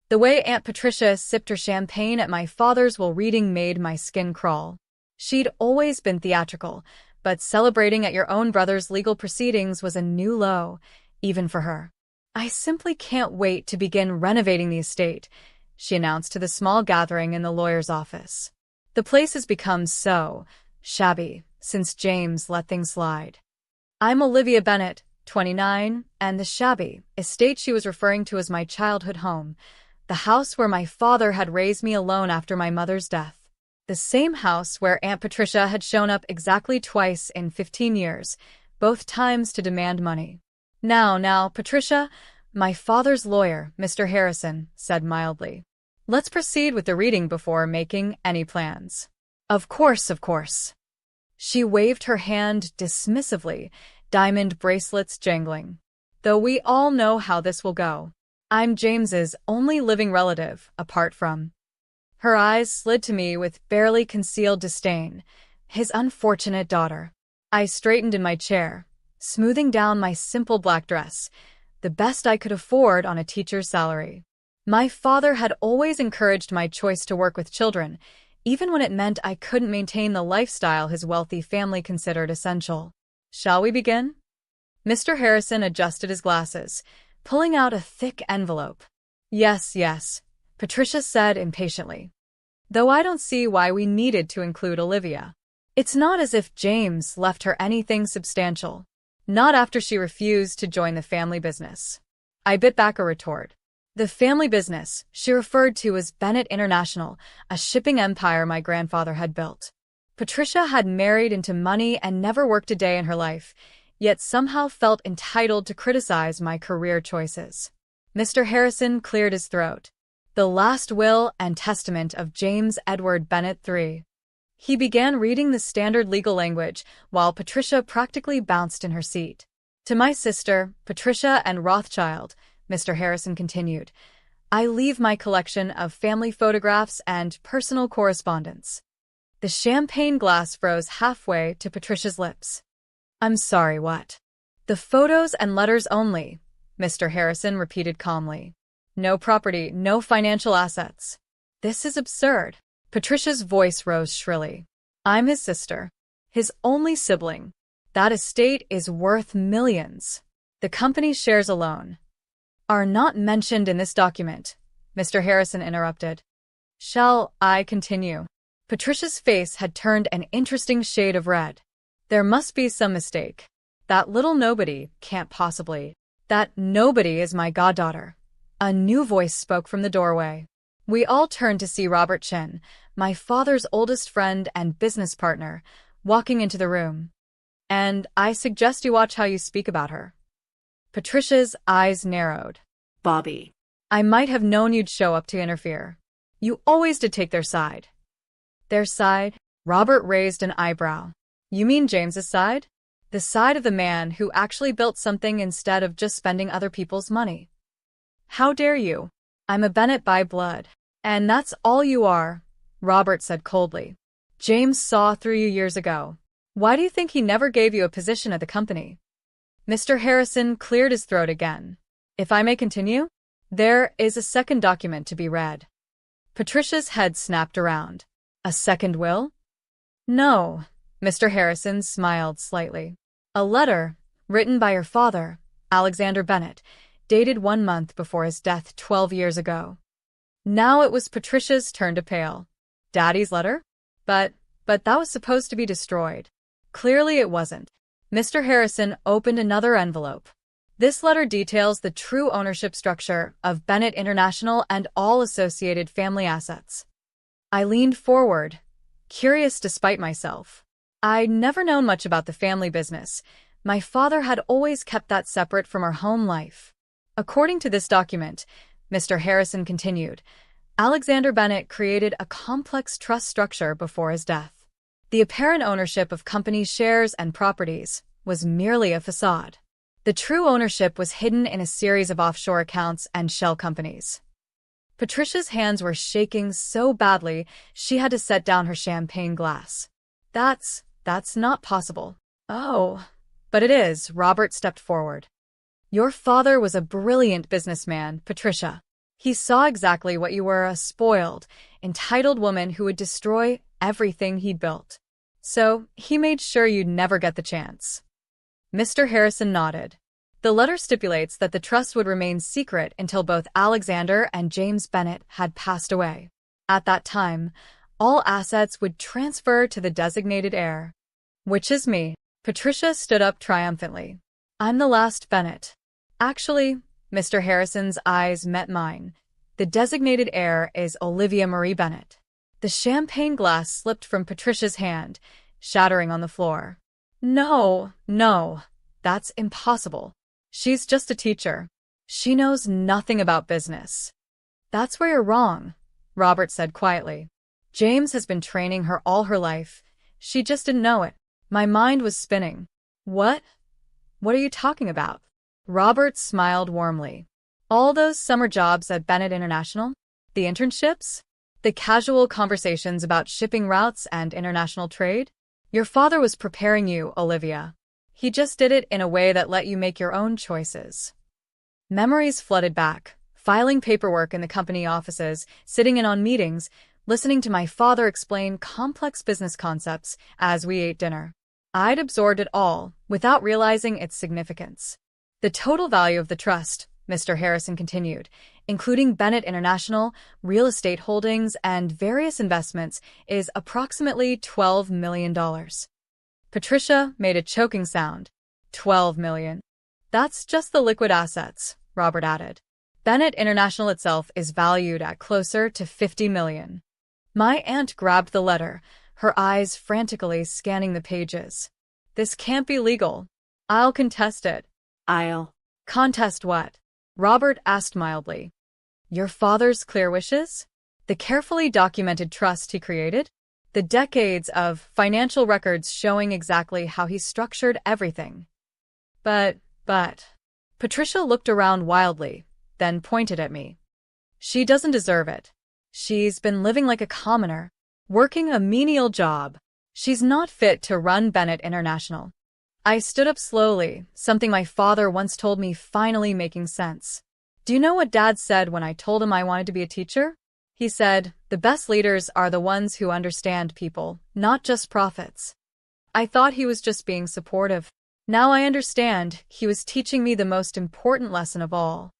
The way Aunt Patricia sipped her champagne at my father's while reading made my skin crawl. She'd always been theatrical, but celebrating at your own brother's legal proceedings was a new low, even for her. "I simply can't wait to begin renovating the estate," she announced to the small gathering in the lawyer's office. "The place has become so shabby since James let things slide." I'm Olivia Bennett, 29, and the shabby estate she was referring to as my childhood home, the house where my father had raised me alone after my mother's death. The same house where Aunt Patricia had shown up exactly twice in 15 years, both times to demand money. Now, Patricia," my father's lawyer, Mr. Harrison, said mildly. "Let's proceed with the reading before making any plans." Of course. She waved her hand dismissively, diamond bracelets jangling. "Though we all know how this will go. I'm James's only living relative, apart from—" Her eyes slid to me with barely concealed disdain. "His unfortunate daughter." I straightened in my chair, smoothing down my simple black dress, the best I could afford on a teacher's salary. My father had always encouraged my choice to work with children, even when it meant I couldn't maintain the lifestyle his wealthy family considered essential. "Shall we begin?" Mr. Harrison adjusted his glasses, pulling out a thick envelope. Yes, Patricia said impatiently. "Though I don't see why we needed to include Olivia. It's not as if James left her anything substantial. Not after she refused to join the family business." I bit back a retort. The family business she referred to as Bennett International, a shipping empire my grandfather had built. Patricia had married into money and never worked a day in her life, yet somehow felt entitled to criticize my career choices. Mr. Harrison cleared his throat. "The last will and testament of James Edward Bennett III." He began reading the standard legal language while Patricia practically bounced in her seat. "To my sister, Patricia and Rothschild," Mr. Harrison continued, "I leave my collection of family photographs and personal correspondence." The champagne glass froze halfway to Patricia's lips. "I'm sorry, what?" "The photos and letters only," Mr. Harrison repeated calmly. "No property, no financial assets." "This is absurd." Patricia's voice rose shrilly. "I'm his sister. His only sibling. That estate is worth millions. The company's shares alone are not mentioned in this document," Mr. Harrison interrupted. "Shall I continue?" Patricia's face had turned an interesting shade of red. "There must be some mistake. That little nobody can't possibly—" "That nobody is my goddaughter." A new voice spoke from the doorway. We all turned to see Robert Chin, my father's oldest friend and business partner, walking into the room. "And I suggest you watch how you speak about her." Patricia's eyes narrowed. "Bobby. "I might have known you'd show up to interfere. You always did take their side." "Their side?" Robert raised an eyebrow. "You mean James's side? The side of the man who actually built something instead of just spending other people's money?" "How dare you? I'm a Bennett by blood." "And that's all you are," Robert said coldly. "James saw through you years ago. Why do you think he never gave you a position at the company?" Mr. Harrison cleared his throat again. "If I may continue? There is a second document to be read." Patricia's head snapped around. "A second will?" "No," Mr. Harrison smiled slightly. "A letter, written by your father, Alexander Bennett, dated 1 month before his death 12 years ago." Now it was Patricia's turn to pale. "Daddy's letter? But that was supposed to be destroyed." Clearly it wasn't. Mr. Harrison opened another envelope. "This letter details the true ownership structure of Bennett International and all associated family assets." I leaned forward, curious despite myself. I'd never known much about the family business. My father had always kept that separate from our home life. "According to this document," Mr. Harrison continued, "Alexander Bennett created a complex trust structure before his death. The apparent ownership of company shares and properties was merely a facade. The true ownership was hidden in a series of offshore accounts and shell companies." Patricia's hands were shaking so badly she had to set down her champagne glass. That's not possible." "Oh, but it is," Robert stepped forward. "Your father was a brilliant businessman, Patricia. He saw exactly what you were, a spoiled, entitled woman who would destroy everything he'd built. So he made sure you'd never get the chance. Mr. Harrison nodded. The letter stipulates that the trust would remain secret until both Alexander and James Bennet had passed away. At that time, all assets would transfer to the designated heir. Which is me. Patricia stood up triumphantly. I'm the last Bennet. Actually, Mr. Harrison's eyes met mine. The designated heir is Olivia Marie Bennet. The champagne glass slipped from Patricia's hand, shattering on the floor. No, that's impossible. She's just a teacher. She knows nothing about business. That's where you're wrong, Robert said quietly. James has been training her all her life. She just didn't know it. My mind was spinning. What? What are you talking about? Robert smiled warmly. All those summer jobs at Bennett International? The internships? The casual conversations about shipping routes and international trade? Your father was preparing you, Olivia. He just did it in a way that let you make your own choices. Memories flooded back, filing paperwork in the company offices, sitting in on meetings, listening to my father explain complex business concepts as we ate dinner. I'd absorbed it all, without realizing its significance. The total value of the trust, Mr. Harrison continued, including Bennett International, real estate holdings, and various investments, is approximately $12 million. Patricia made a choking sound. $12 million. That's just the liquid assets, Robert added. Bennett International itself is valued at closer to $50 million. My aunt grabbed the letter, her eyes frantically scanning the pages. This can't be legal. I'll contest it. I'll contest what? Robert asked mildly. Your father's clear wishes? The carefully documented trust he created? The decades of financial records showing exactly how he structured everything. But, Patricia looked around wildly, then pointed at me. She doesn't deserve it. She's been living like a commoner, working a menial job. She's not fit to run Bennett International. I stood up slowly, something my father once told me finally making sense. Do you know what Dad said when I told him I wanted to be a teacher? He said, the best leaders are the ones who understand people, not just profits. I thought he was just being supportive. Now I understand he was teaching me the most important lesson of all.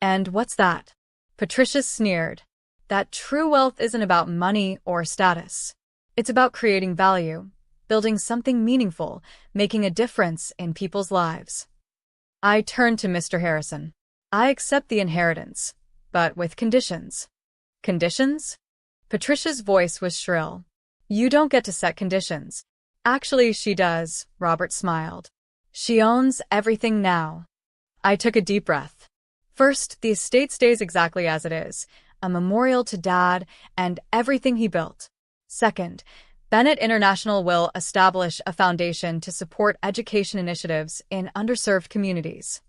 And what's that? Patricia sneered. That true wealth isn't about money or status. It's about creating value, building something meaningful, making a difference in people's lives. I turned to Mr. Harrison. I accept the inheritance, but with conditions. Conditions? Patricia's voice was shrill. You don't get to set conditions. Actually, she does, Robert smiled. She owns everything now. I took a deep breath. First, the estate stays exactly as it is, a memorial to Dad and everything he built. Second, Bennett International will establish a foundation to support education initiatives in underserved communities.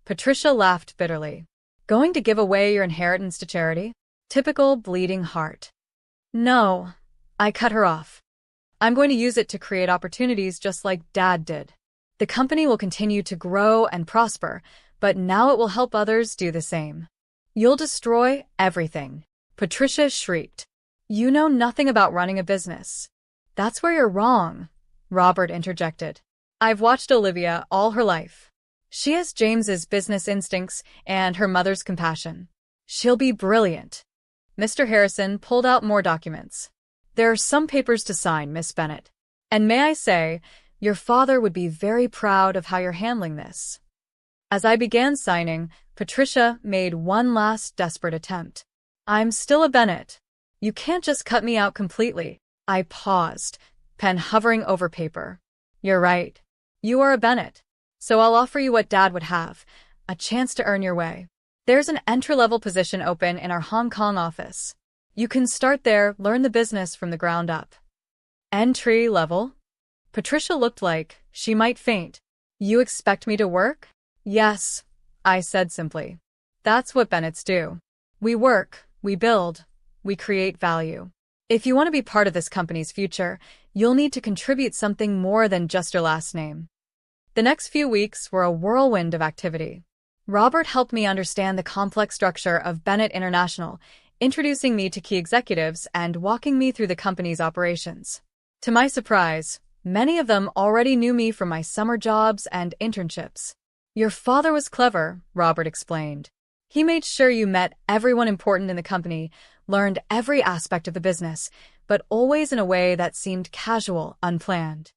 Patricia laughed bitterly. Going to give away your inheritance to charity? Typical bleeding heart. No, I cut her off. I'm going to use it to create opportunities just like Dad did. The company will continue to grow and prosper, but now it will help others do the same. You'll destroy everything. Patricia shrieked. You know nothing about running a business. That's where you're wrong, Robert interjected. I've watched Olivia all her life. She has James's business instincts and her mother's compassion. She'll be brilliant. Mr. Harrison pulled out more documents. There are some papers to sign, Miss Bennet. And may I say, your father would be very proud of how you're handling this. As I began signing, Patricia made one last desperate attempt. I'm still a Bennet. You can't just cut me out completely. I paused, pen hovering over paper. You're right. You are a Bennet. So I'll offer you what Dad would have, a chance to earn your way. There's an entry-level position open in our Hong Kong office. You can start there, learn the business from the ground up. Entry-level? Patricia looked like she might faint. You expect me to work? Yes, I said simply. That's what Bennets do. We work, we build, we create value. If you want to be part of this company's future, you'll need to contribute something more than just your last name. The next few weeks were a whirlwind of activity. Robert helped me understand the complex structure of Bennett International, introducing me to key executives and walking me through the company's operations. To my surprise, many of them already knew me from my summer jobs and internships. Your father was clever, Robert explained. He made sure you met everyone important in the company, learned every aspect of the business, but always in a way that seemed casual, unplanned.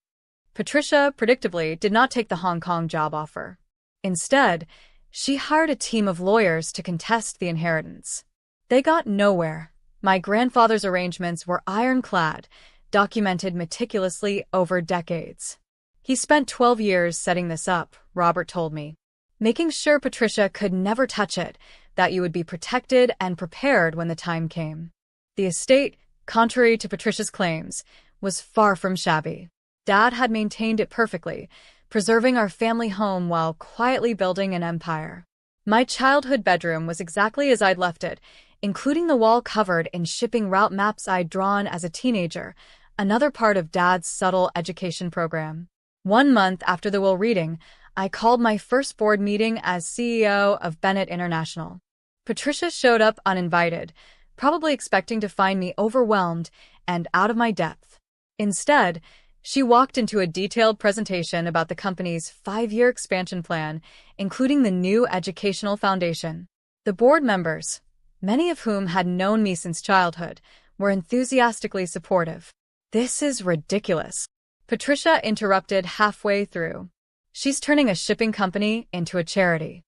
Patricia, predictably, did not take the Hong Kong job offer. Instead, she hired a team of lawyers to contest the inheritance. They got nowhere. My grandfather's arrangements were ironclad, documented meticulously over decades. He spent 12 years setting this up, Robert told me, making sure Patricia could never touch it, that you would be protected and prepared when the time came. The estate, contrary to Patricia's claims, was far from shabby. Dad had maintained it perfectly, preserving our family home while quietly building an empire. My childhood bedroom was exactly as I'd left it, including the wall covered in shipping route maps I'd drawn as a teenager, another part of Dad's subtle education program. 1 month after the will reading, I called my first board meeting as CEO of Bennett International. Patricia showed up uninvited, probably expecting to find me overwhelmed and out of my depth. Instead, she walked into a detailed presentation about the company's 5-year expansion plan, including the new educational foundation. The board members, many of whom had known me since childhood, were enthusiastically supportive. This is ridiculous, Patricia interrupted halfway through. She's turning a shipping company into a charity.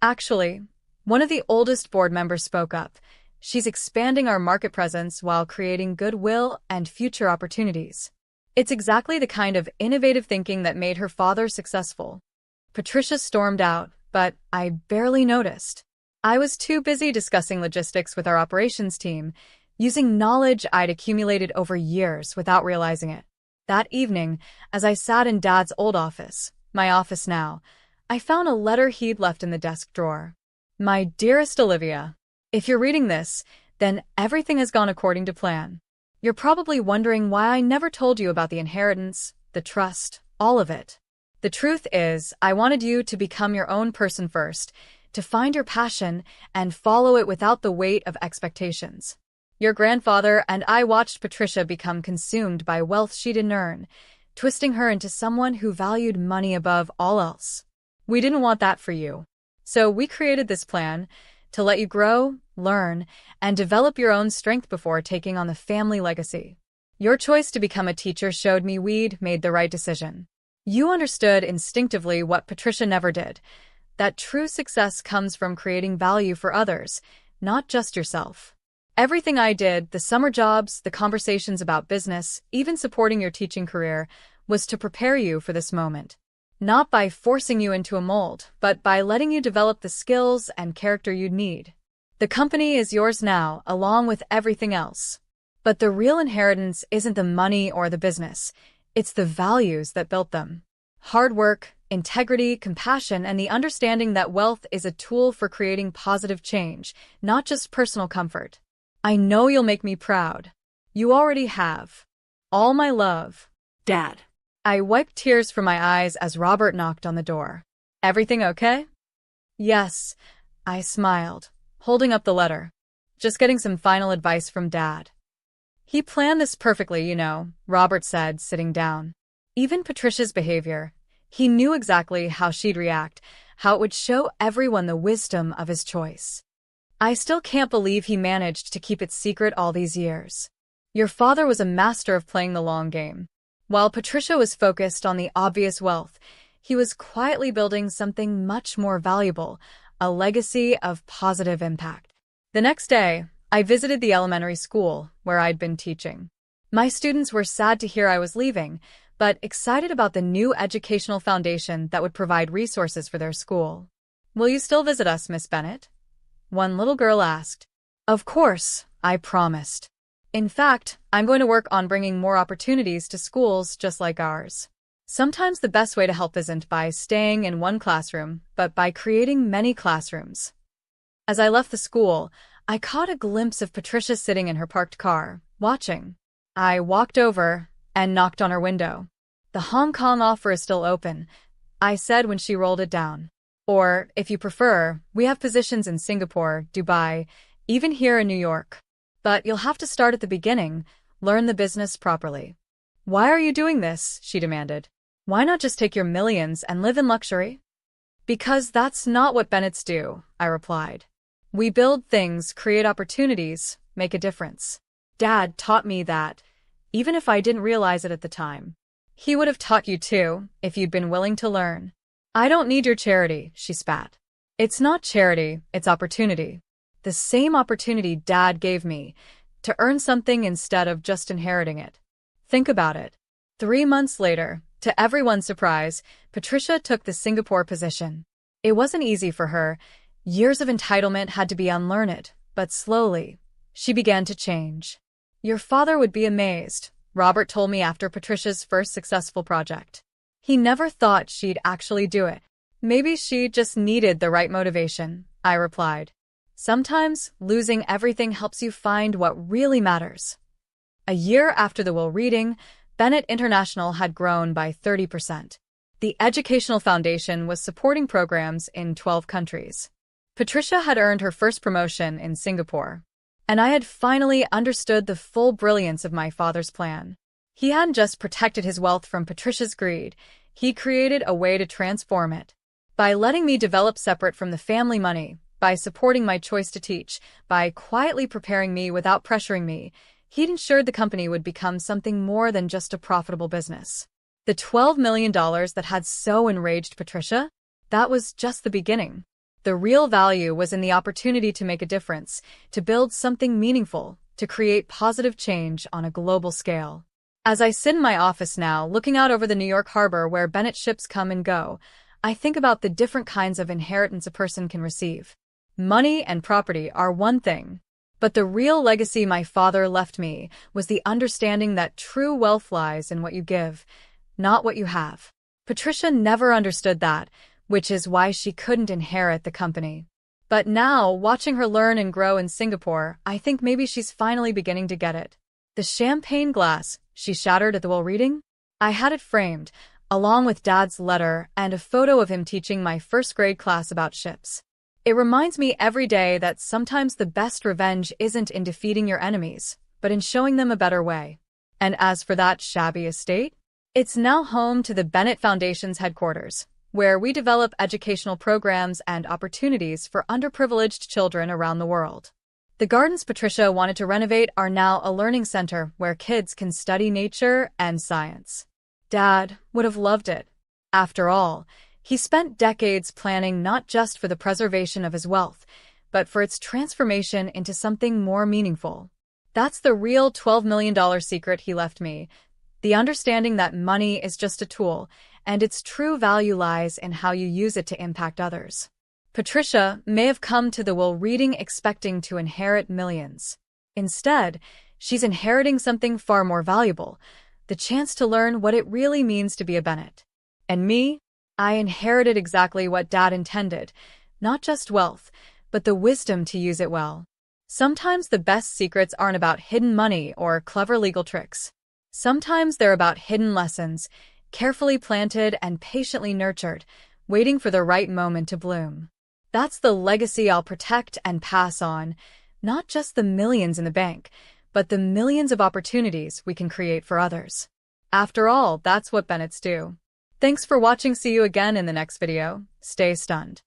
Actually, one of the oldest board members spoke up. She's expanding our market presence while creating goodwill and future opportunities. It's exactly the kind of innovative thinking that made her father successful. Patricia stormed out, but I barely noticed. I was too busy discussing logistics with our operations team, using knowledge I'd accumulated over years without realizing it. That evening, as I sat in Dad's old office, my office now, I found a letter he'd left in the desk drawer. My dearest Olivia, if you're reading this, then everything has gone according to plan. You're probably wondering why I never told you about the inheritance, the trust, all of it. The truth is, I wanted you to become your own person first, to find your passion and follow it without the weight of expectations. Your grandfather and I watched Patricia become consumed by wealth she didn't earn, twisting her into someone who valued money above all else. We didn't want that for you. So we created this plan to let you grow, learn, and develop your own strength before taking on the family legacy. Your choice to become a teacher showed me we'd made the right decision. You understood instinctively what Patricia never did, that true success comes from creating value for others, not just yourself. Everything I did, the summer jobs, the conversations about business, even supporting your teaching career, was to prepare you for this moment. Not by forcing you into a mold, but by letting you develop the skills and character you'd need. The company is yours now, along with everything else. But the real inheritance isn't the money or the business. It's the values that built them. Hard work, integrity, compassion, and the understanding that wealth is a tool for creating positive change, not just personal comfort. I know you'll make me proud. You already have. All my love. Dad. I wiped tears from my eyes as Robert knocked on the door. Everything okay? Yes, I smiled, holding up the letter. Just getting some final advice from Dad. He planned this perfectly, you know, Robert said, sitting down. Even Patricia's behavior. He knew exactly how she'd react, how it would show everyone the wisdom of his choice. I still can't believe he managed to keep it secret all these years. Your father was a master of playing the long game. While Patricia was focused on the obvious wealth, he was quietly building something much more valuable, a legacy of positive impact. The next day, I visited the elementary school where I'd been teaching. My students were sad to hear I was leaving, but excited about the new educational foundation that would provide resources for their school. "Will you still visit us, Miss Bennett?" one little girl asked. "Of course," I promised. "In fact, I'm going to work on bringing more opportunities to schools just like ours. Sometimes the best way to help isn't by staying in one classroom, but by creating many classrooms." As I left the school, I caught a glimpse of Patricia sitting in her parked car, watching. I walked over and knocked on her window. "The Hong Kong offer is still open," I said when she rolled it down. Or, if you prefer, we have positions in Singapore, Dubai, even here in New York. But you'll have to start at the beginning, learn the business properly. Why are you doing this? She demanded. Why not just take your millions and live in luxury? Because that's not what Bennetts do, I replied. We build things, create opportunities, make a difference. Dad taught me that, even if I didn't realize it at the time. He would have taught you too, if you'd been willing to learn. I don't need your charity, she spat. It's not charity, it's opportunity. The same opportunity Dad gave me, to earn something instead of just inheriting it. Think about it. 3 months later, to everyone's surprise, Patricia took the Singapore position. It wasn't easy for her. Years of entitlement had to be unlearned, but slowly, she began to change. Your father would be amazed, Robert told me after Patricia's first successful project. He never thought she'd actually do it. Maybe she just needed the right motivation, I replied. Sometimes, losing everything helps you find what really matters. A year after the will reading, Bennett International had grown by 30%. The Educational Foundation was supporting programs in 12 countries. Patricia had earned her first promotion in Singapore, and I had finally understood the full brilliance of my father's plan. He hadn't just protected his wealth from Patricia's greed, he created a way to transform it. By letting me develop separate from the family money, by supporting my choice to teach, by quietly preparing me without pressuring me, he'd ensured the company would become something more than just a profitable business. The $12 million that had so enraged Patricia? That was just the beginning. The real value was in the opportunity to make a difference, to build something meaningful, to create positive change on a global scale. As I sit in my office now, looking out over the New York harbor where Bennett ships come and go, I think about the different kinds of inheritance a person can receive. Money and property are one thing, but the real legacy my father left me was the understanding that true wealth lies in what you give, not what you have. Patricia never understood that, which is why she couldn't inherit the company. But now, watching her learn and grow in Singapore, I think maybe she's finally beginning to get it. The champagne glass she shattered at the will reading? I had it framed, along with Dad's letter and a photo of him teaching my first grade class about ships. It reminds me every day that sometimes the best revenge isn't in defeating your enemies, but in showing them a better way. And as for that shabby estate, it's now home to the Bennett Foundation's headquarters, where we develop educational programs and opportunities for underprivileged children around the world. The gardens Patricia wanted to renovate are now a learning center where kids can study nature and science. Dad would have loved it. After all, he spent decades planning not just for the preservation of his wealth, but for its transformation into something more meaningful. That's the real $12 million secret he left me, the understanding that money is just a tool, and its true value lies in how you use it to impact others. Patricia may have come to the will reading expecting to inherit millions. Instead, she's inheriting something far more valuable, the chance to learn what it really means to be a Bennett. And me? I inherited exactly what Dad intended, not just wealth, but the wisdom to use it well. Sometimes the best secrets aren't about hidden money or clever legal tricks. Sometimes they're about hidden lessons, carefully planted and patiently nurtured, waiting for the right moment to bloom. That's the legacy I'll protect and pass on, not just the millions in the bank, but the millions of opportunities we can create for others. After all, that's what Bennetts do. Thanks for watching. See you again in the next video. Stay stunned.